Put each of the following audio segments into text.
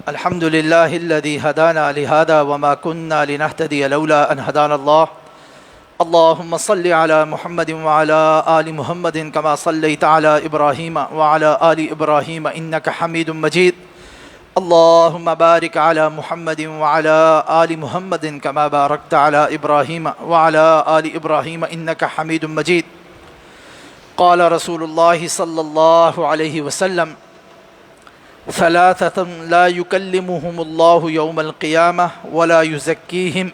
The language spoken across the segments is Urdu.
الحمد لله الذي هدانا لهذا وما كنا لنهتدي لولا أن هدانا الله. اللهم صل على محمد وعلى آل محمد كما صليت على إبراهيم وعلى آل إبراهيم إنك حميد مجيد. اللهم بارك على محمد وعلى آل محمد كما باركت على إبراهيم وعلى آل إبراهيم إنك حميد مجيد. قال رسول الله صلى الله عليه وسلم: ثلاثة لا يكلمهم الله يوم القيامة ولا يزكيهم.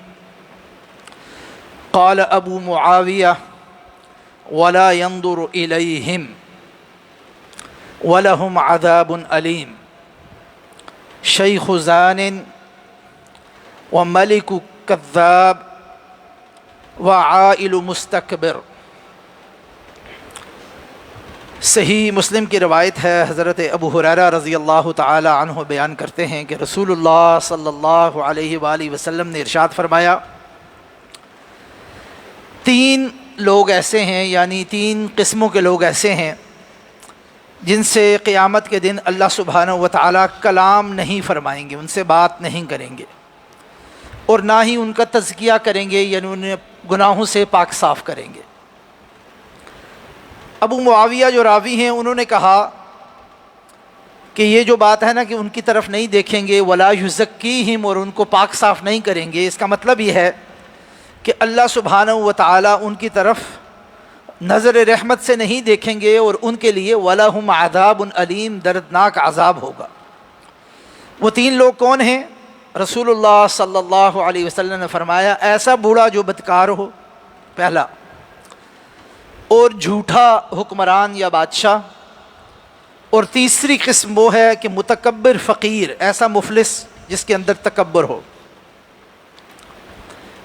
قال أبو معاوية: ولا ينظر إليهم ولهم عذاب أليم. شيخ زان وملك كذاب وعائل مستكبر. صحیح مسلم کی روایت ہے، حضرت ابو ہریرہ رضی اللہ تعالی عنہ بیان کرتے ہیں کہ رسول اللہ صلی اللہ علیہ وآلہ وسلم نے ارشاد فرمایا، تین لوگ ایسے ہیں، یعنی تین قسموں کے لوگ ایسے ہیں جن سے قیامت کے دن اللہ سبحانہ و تعالی کلام نہیں فرمائیں گے، ان سے بات نہیں کریں گے، اور نہ ہی ان کا تزکیہ کریں گے، یعنی انہیں گناہوں سے پاک صاف کریں گے۔ ابو معاویہ جو راوی ہیں انہوں نے کہا کہ یہ جو بات ہے نا کہ ان کی طرف نہیں دیکھیں گے، ولا یزکیہم، اور ان کو پاک صاف نہیں کریں گے، اس کا مطلب یہ ہے کہ اللہ سبحانہ و تعالی ان کی طرف نظر رحمت سے نہیں دیکھیں گے، اور ان کے لیے وَلَهُمْ عَذَابٌ علیم، دردناک عذاب ہوگا۔ وہ تین لوگ کون ہیں؟ رسول اللہ صلی اللہ علیہ وسلم نے فرمایا، ایسا بوڑھا جو بدکار ہو، پہلا، اور جھوٹا حکمران یا بادشاہ، اور تیسری قسم وہ ہے کہ متکبر فقیر، ایسا مفلس جس کے اندر تکبر ہو۔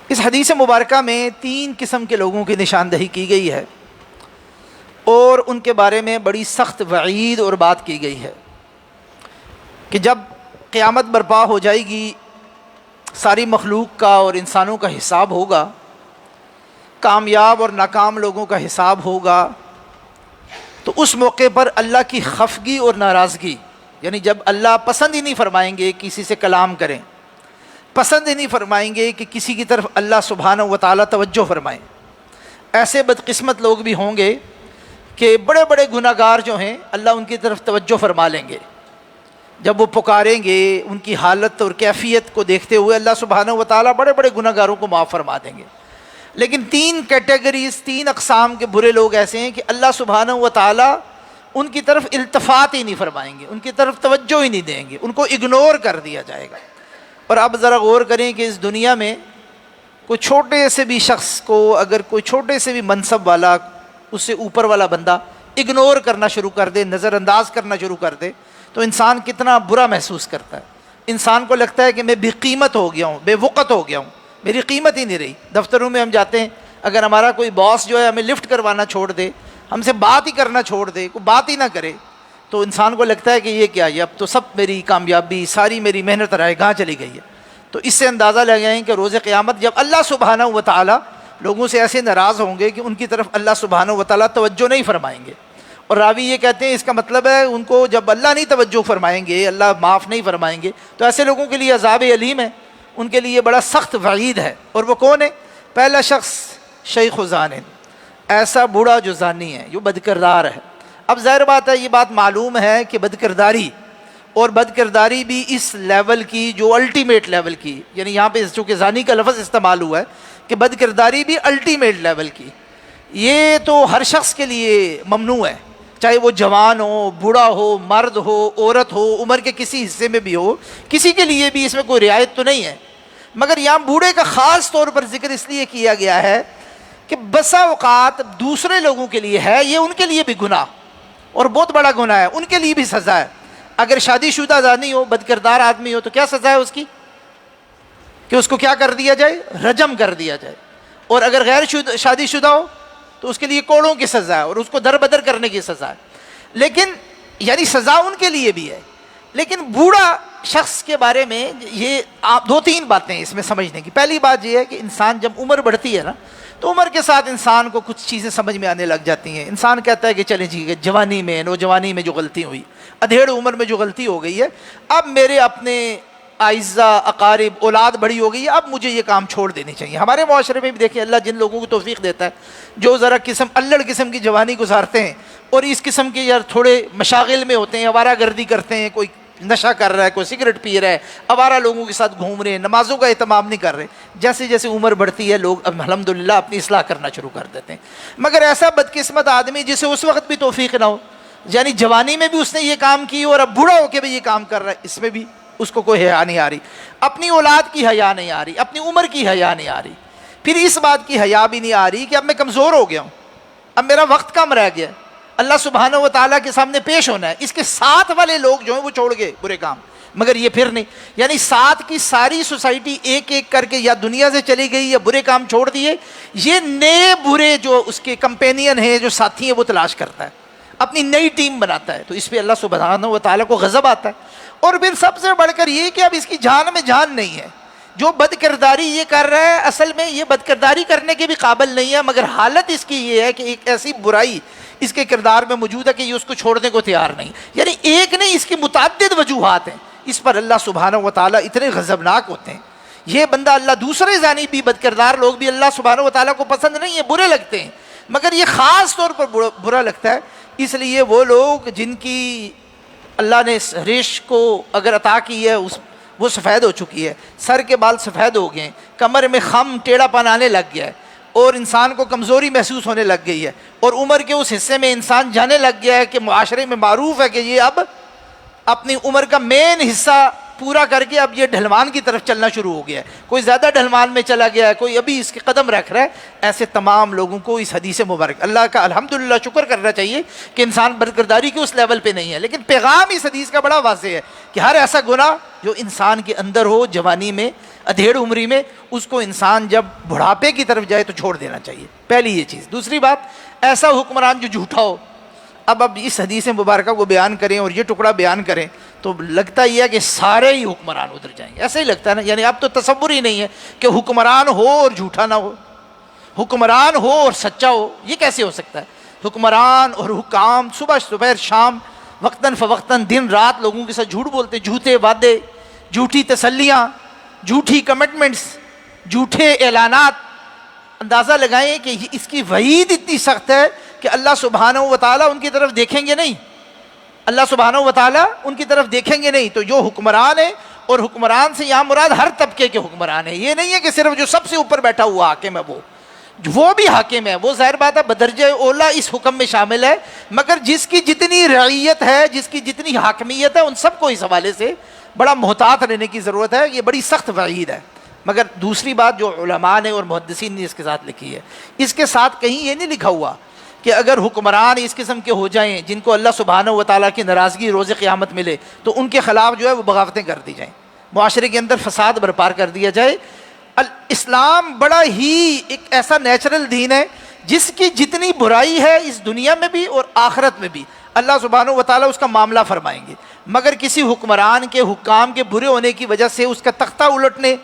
اس حدیث مبارکہ میں تین قسم کے لوگوں کی نشاندہی کی گئی ہے، اور ان کے بارے میں بڑی سخت وعید اور بات کی گئی ہے کہ جب قیامت برپا ہو جائے گی، ساری مخلوق کا اور انسانوں کا حساب ہوگا، کامیاب اور ناکام لوگوں کا حساب ہوگا، تو اس موقع پر اللہ کی خفگی اور ناراضگی، یعنی جب اللہ پسند ہی نہیں فرمائیں گے کسی سے کلام کریں، پسند ہی نہیں فرمائیں گے کہ کسی کی طرف اللہ سبحانہ و تعالیٰ توجہ فرمائیں۔ ایسے بدقسمت لوگ بھی ہوں گے کہ بڑے بڑے گناہ گار جو ہیں اللہ ان کی طرف توجہ فرما لیں گے، جب وہ پکاریں گے ان کی حالت اور کیفیت کو دیکھتے ہوئے اللہ سبحانہ و تعالیٰ بڑے بڑے گناہ گاروں کو معاف فرما دیں گے۔ لیکن تین کیٹیگریز، تین اقسام کے برے لوگ ایسے ہیں کہ اللہ سبحانہ و تعالیٰ ان کی طرف التفات ہی نہیں فرمائیں گے، ان کی طرف توجہ ہی نہیں دیں گے، ان کو اگنور کر دیا جائے گا۔ اور اب ذرا غور کریں کہ اس دنیا میں کوئی چھوٹے سے بھی شخص کو، اگر کوئی چھوٹے سے بھی منصب والا، اس سے اوپر والا بندہ اگنور کرنا شروع کر دے، نظر انداز کرنا شروع کر دے، تو انسان کتنا برا محسوس کرتا ہے۔ انسان کو لگتا ہے کہ میں بے قیمت ہو گیا ہوں، بے وقت ہو گیا ہوں، میری قیمت ہی نہیں رہی۔ دفتروں میں ہم جاتے ہیں، اگر ہمارا کوئی باس جو ہے ہمیں لفٹ کروانا چھوڑ دے، ہم سے بات ہی کرنا چھوڑ دے، کوئی بات ہی نہ کرے، تو انسان کو لگتا ہے کہ یہ کیا، یہ اب تو سب میری کامیابی، ساری میری محنت رائے گاہ چلی گئی ہے۔ تو اس سے اندازہ لگائیں کہ روز قیامت جب اللہ سبحانہ و تعالیٰ لوگوں سے ایسے ناراض ہوں گے کہ ان کی طرف اللہ سبحانہ و تعالیٰ توجہ نہیں فرمائیں گے۔ اور راوی یہ کہتے ہیں اس کا مطلب ہے ان کو جب اللہ نہیں توجہ فرمائیں گے، اللہ معاف نہیں فرمائیں گے، تو ایسے لوگوں کے لیے عذاب علیم ہے، ان کے لیے بڑا سخت وعید ہے۔ اور وہ کون ہے؟ پہلا شخص شیخ زان، ایسا بوڑھا جو زانی ہے، جو بدکردار ہے۔ اب ظاہر بات ہے، یہ بات معلوم ہے کہ بدکرداری، اور بدکرداری بھی اس لیول کی جو الٹیمیٹ لیول کی، یعنی یہاں پہ چونکہ زانی کا لفظ استعمال ہوا ہے کہ بدکرداری بھی الٹیمیٹ لیول کی، یہ تو ہر شخص کے لیے ممنوع ہے، چاہے وہ جوان ہو، بوڑھا ہو، مرد ہو، عورت ہو، عمر کے کسی حصے میں بھی ہو، کسی کے لیے بھی اس میں کوئی رعایت تو نہیں ہے۔ مگر یہاں بوڑھے کا خاص طور پر ذکر اس لیے کیا گیا ہے کہ بسا اوقات دوسرے لوگوں کے لیے ہے یہ، ان کے لیے بھی گناہ، اور بہت بڑا گناہ ہے، ان کے لیے بھی سزا ہے۔ اگر شادی شدہ زانی ہو، بدکردار آدمی ہو، تو کیا سزا ہے اس کی؟ کہ اس کو کیا کر دیا جائے؟ رجم کر دیا جائے۔ اور اگر غیر شادی شدہ ہو تو اس کے لیے کوڑوں کی سزا ہے، اور اس کو در بدر کرنے کی سزا ہے۔ لیکن یعنی سزا ان کے لیے بھی ہے، لیکن بوڑھا شخص کے بارے میں یہ دو تین باتیں اس میں سمجھنے کی۔ پہلی بات یہ ہے کہ انسان جب عمر بڑھتی ہے نا، تو عمر کے ساتھ انسان کو کچھ چیزیں سمجھ میں آنے لگ جاتی ہیں۔ انسان کہتا ہے کہ چلیں جی، جوانی میں، نوجوانی میں جو غلطی ہوئی ادھیڑ عمر میں جو غلطی ہو گئی ہے، اب میرے اپنے اعزاء اقارب اولاد بڑی ہو گئی ہے، اب مجھے یہ کام چھوڑ دینے چاہیے۔ ہمارے معاشرے میں بھی دیکھیں اللہ جن لوگوں کو توفیق دیتا ہے، جو ذرا الڑ قسم کی جوانی گزارتے ہیں اور اس قسم کے یار تھوڑے مشاغل میں ہوتے ہیں، آوارہ گردی کرتے ہیں، کوئی نشہ کر رہا ہے، کوئی سگریٹ پی رہا ہے، آوارہ لوگوں کے ساتھ گھوم رہے ہیں، نمازوں کا اہتمام نہیں کر رہے، جیسے جیسے عمر بڑھتی ہے لوگ اب الحمدللہ اپنی اصلاح کرنا شروع کر دیتے ہیں۔ مگر ایسا بدقسمت آدمی جسے اس وقت بھی توفیق نہ ہو، یعنی جوانی میں بھی اس نے یہ کام کی اور اب بوڑھا ہو کے بھی یہ کام کر رہا ہے، اس میں بھی اس کو کوئی حیا نہیں آ رہی، اپنی اولاد کی حیا نہیں آ رہی، اپنی عمر کی حیا نہیں آ رہی، پھر اس بات کی حیا بھی نہیں آ رہی کہ اب میں کمزور ہو گیا ہوں، اب میرا وقت کم رہ گیا، اللہ سبحانہ و تعالیٰ کے سامنے پیش ہونا ہے۔ اس کے ساتھ والے لوگ جو ہیں وہ چھوڑ گئے برے کام، مگر یہ پھر نہیں، یعنی ساتھ کی ساری سوسائٹی ایک ایک کر کے یا دنیا سے چلی گئی یا برے کام چھوڑ دیے، یہ نئے برے جو اس کے کمپینین ہیں، جو ساتھی ہیں، وہ تلاش کرتا ہے، اپنی نئی ٹیم بناتا ہے، تو اس پہ اللہ سبحانہ و تعالیٰ کو غضب آتا ہے۔ اور پھر سب سے بڑھ کر یہ کہ اب اس کی جان میں جان نہیں ہے، جو بد کرداری یہ کر رہا ہے اصل میں یہ بد کرداری کرنے کے بھی قابل نہیں ہے، مگر حالت اس کی یہ ہے کہ ایک ایسی برائی اس کے کردار میں موجود ہے کہ یہ اس کو چھوڑنے کو تیار نہیں، یعنی ایک نہیں، اس کی متعدد وجوہات ہیں، اس پر اللہ سبحانہ و تعالیٰ اتنے غضبناک ہوتے ہیں۔ یہ بندہ اللہ دوسرے زانی بھی بد کردار لوگ بھی اللہ سبحانہ و تعالیٰ کو پسند نہیں ہے، برے لگتے ہیں، مگر یہ خاص طور پر برا لگتا ہے، اس لیے وہ لوگ جن کی اللہ نے ریش کو اگر عطا کی ہے وہ سفید ہو چکی ہے، سر کے بال سفید ہو گئے ہیں، کمر میں خم ٹیڑھا پن آنے لگ گیا ہے، اور انسان کو کمزوری محسوس ہونے لگ گئی ہے، اور عمر کے اس حصے میں انسان جانے لگ گیا ہے کہ معاشرے میں معروف ہے کہ یہ اب اپنی عمر کا مین حصہ پورا کر کے اب یہ ڈھلوان کی طرف چلنا شروع ہو گیا ہے، کوئی زیادہ ڈھلوان میں چلا گیا ہے، کوئی ابھی اس کے قدم رکھ رہا ہے، ایسے تمام لوگوں کو اس حدیث مبارک اللہ کا الحمدللہ شکر کرنا چاہیے کہ انسان بدکرداری کے اس لیول پہ نہیں ہے، لیکن پیغام اس حدیث کا بڑا واضح ہے کہ ہر ایسا گناہ جو انسان کے اندر ہو جوانی میں ادھیڑ عمری میں، اس کو انسان جب بڑھاپے کی طرف جائے تو چھوڑ دینا چاہیے، پہلی یہ چیز۔ دوسری بات، ایسا حکمران جو جھوٹا ہو، اب اس حدیث مبارکہ کو بیان کریں اور یہ ٹکڑا بیان کریں تو لگتا ہی ہے کہ سارے ہی حکمران ادھر جائیں گے، ایسا ہی لگتا ہے نا، یعنی اب تو تصور ہی نہیں ہے کہ حکمران ہو اور جھوٹا نہ ہو، حکمران ہو اور سچا ہو، یہ کیسے ہو سکتا ہے؟ حکمران اور حکام صبح دوپہر شام وقتاً فوقتاً دن رات لوگوں کے ساتھ جھوٹ بولتے، جھوٹے وعدے، جھوٹی تسلیاں، جھوٹی کمٹمنٹس، جھوٹے اعلانات۔ اندازہ لگائیں کہ اس کی وعید اتنی سخت ہے کہ اللہ سبحانہ و تعالیٰ ان کی طرف دیکھیں گے نہیں، اللہ سبحانہ و تعالیٰ ان کی طرف دیکھیں گے نہیں۔ تو جو حکمران ہے، اور حکمران سے یہاں مراد ہر طبقے کے حکمران ہیں، یہ نہیں ہے کہ صرف جو سب سے اوپر بیٹھا ہوا حاکم ہے وہ بھی حاکم ہے، وہ ظاہر بات ہے بدرجہ اولا اس حکم میں شامل ہے، مگر جس کی جتنی رعیت ہے، جس کی جتنی حاکمیت ہے، ان سب کو اس حوالے سے بڑا محتاط رہنے کی ضرورت ہے، یہ بڑی سخت وعید ہے۔ مگر دوسری بات جو علماء نے اور محدثین نے اس کے ساتھ لکھی ہے، اس کے ساتھ کہیں یہ نہیں لکھا ہوا کہ اگر حکمران اس قسم کے ہو جائیں جن کو اللہ سبحانہ و تعالیٰ کی ناراضگی روز قیامت ملے تو ان کے خلاف جو ہے وہ بغاوتیں کر دی جائیں، معاشرے کے اندر فساد برپا کر دیا جائے۔ اسلام بڑا ہی ایک ایسا نیچرل دین ہے جس کی جتنی برائی ہے اس دنیا میں بھی اور آخرت میں بھی اللہ سبحانہ و تعالیٰ اس کا معاملہ فرمائیں گے، مگر کسی حکمران کے حکام کے برے ہونے کی وجہ سے اس کا تختہ الٹنے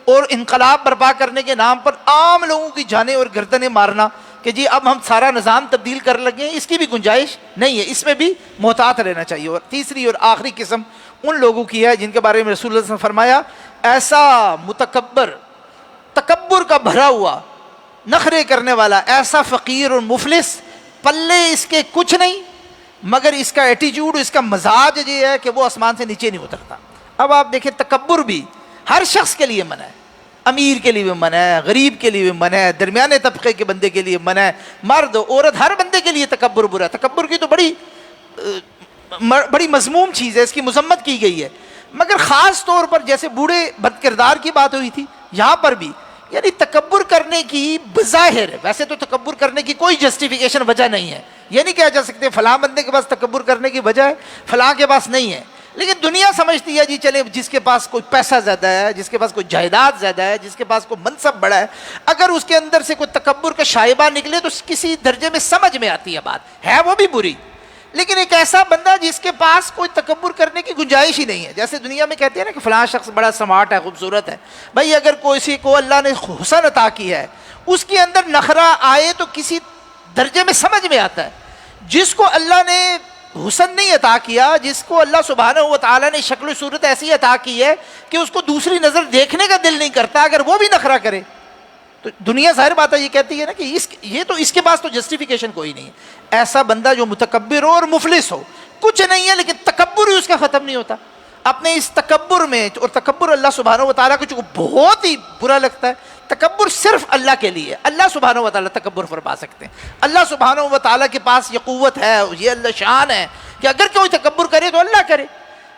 اور انقلاب برپا کرنے کے نام پر عام لوگوں کی جانیں اور گردنیں مارنا کہ جی اب ہم سارا نظام تبدیل کر لگے، اس کی بھی گنجائش نہیں ہے، اس میں بھی محتاط رہنا چاہیے۔ اور تیسری اور آخری قسم ان لوگوں کی ہے جن کے بارے میں رسول اللہ صلی اللہ علیہ وسلم نے فرمایا، ایسا متکبر، تکبر کا بھرا ہوا، نخرے کرنے والا، ایسا فقیر اور مفلس، پلے اس کے کچھ نہیں مگر اس کا ایٹیچیوڈ، اس کا مزاج یہ ہے کہ وہ آسمان سے نیچے نہیں اترتا۔ اب آپ دیکھیں تکبر بھی ہر شخص کے لیے منع ہے، امیر کے لیے بھی منع ہے، غریب کے لیے بھی منع ہے، درمیانے طبقے کے بندے کے لیے منع ہے، مرد عورت ہر بندے کے لیے تکبر برا ہے۔ تکبر کی تو بڑی مذموم چیز ہے، اس کی مذمت کی گئی ہے، مگر خاص طور پر جیسے بوڑھے بد کردار کی بات ہوئی تھی، یہاں پر بھی یعنی تکبر کرنے کی بظاہر، ویسے تو تکبر کرنے کی کوئی جسٹیفیکیشن وجہ نہیں ہے، یہ نہیں کہا جا سکتے فلاں بندے کے پاس تکبر کرنے کی وجہ ہے، فلاں کے پاس نہیں ہے، لیکن دنیا سمجھتی ہے جی چلے جس کے پاس کوئی پیسہ زیادہ ہے، جس کے پاس کوئی جائیداد زیادہ ہے، جس کے پاس کوئی منصب بڑا ہے، اگر اس کے اندر سے کوئی تکبر کا شائبہ نکلے تو کسی درجے میں سمجھ میں آتی ہے، بات ہے وہ بھی بری، لیکن ایک ایسا بندہ جس کے پاس کوئی تکبر کرنے کی گنجائش ہی نہیں ہے، جیسے دنیا میں کہتے ہیں نا کہ فلاں شخص بڑا سمارٹ ہے، خوبصورت ہے، بھائی اگر کسی کو اللہ نے حسن عطا کی ہے، اس کے اندر نخرہ آئے تو کسی درجے میں سمجھ میں آتا ہے، جس کو اللہ نے حسن نہیں عطا کیا جس کو اللہ سبحانہ و تعالیٰ نے شکل و صورت ایسی عطا کی ہے کہ اس کو دوسری نظر دیکھنے کا دل نہیں کرتا، اگر وہ بھی نخرہ کرے تو دنیا ظاہر بات ہے یہ کہتی ہے نا کہ یہ تو اس کے پاس تو جسٹیفیکیشن کوئی نہیں ہے۔ ایسا بندہ جو متکبر ہو اور مفلس ہو، کچھ نہیں ہے لیکن تکبر ہی اس کا ختم نہیں ہوتا، اپنے اس تکبر میں، اور تکبر اللہ سبحانہ و تعالیٰ کو جو بہت ہی برا لگتا ہے، تکبر صرف اللہ کے لیے، اللہ سبحانہ و تعالیٰ تکبر فرما سکتے ہیں، اللہ سبحانہ و تعالیٰ کے پاس یہ قوت ہے، یہ اللہ شان ہے کہ اگر کوئی تکبر کرے تو اللہ کرے۔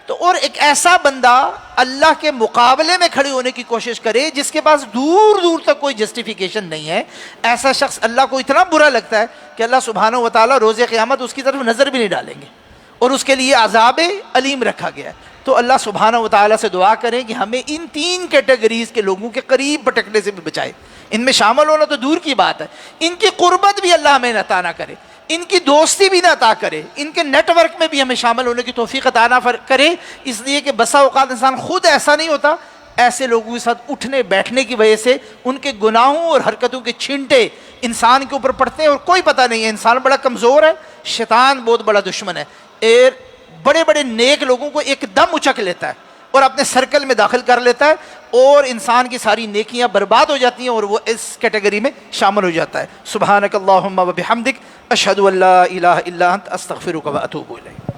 تو اور ایک ایسا بندہ اللہ کے مقابلے میں کھڑے ہونے کی کوشش کرے جس کے پاس دور دور تک کوئی جسٹیفیکیشن نہیں ہے، ایسا شخص اللہ کو اتنا برا لگتا ہے کہ اللہ سبحانہ و تعالیٰ روز قیامت اس کی طرف نظر بھی نہیں ڈالیں گے، اور اس کے لیے عذاب علیم رکھا گیا ہے۔ تو اللہ سبحانہ و تعالیٰ سے دعا کریں کہ ہمیں ان تین کیٹیگریز کے لوگوں کے قریب بھٹکنے سے بھی بچائے۔ ان میں شامل ہونا تو دور کی بات ہے، ان کی قربت بھی اللہ ہمیں عطا نہ کرے، ان کی دوستی بھی نہ عطا کرے، ان کے نیٹ ورک میں بھی ہمیں شامل ہونے کی توفیق عطا نہ کرے، اس لیے کہ بسا اوقات انسان خود ایسا نہیں ہوتا، ایسے لوگوں کے ساتھ اٹھنے بیٹھنے کی وجہ سے ان کے گناہوں اور حرکتوں کے چھینٹے انسان کے اوپر پڑتے ہیں، اور کوئی پتہ نہیں ہے، انسان بڑا کمزور ہے، شیطان بہت بڑا دشمن ہے، بڑے بڑے نیک لوگوں کو ایک دم اچک لیتا ہے اور اپنے سرکل میں داخل کر لیتا ہے، اور انسان کی ساری نیکیاں برباد ہو جاتی ہیں اور وہ اس کیٹیگری میں شامل ہو جاتا ہے۔ سبحانک اللہم و بحمدک، اشہد ان لا الہ الا انت، استغفرک و اتوب الیک۔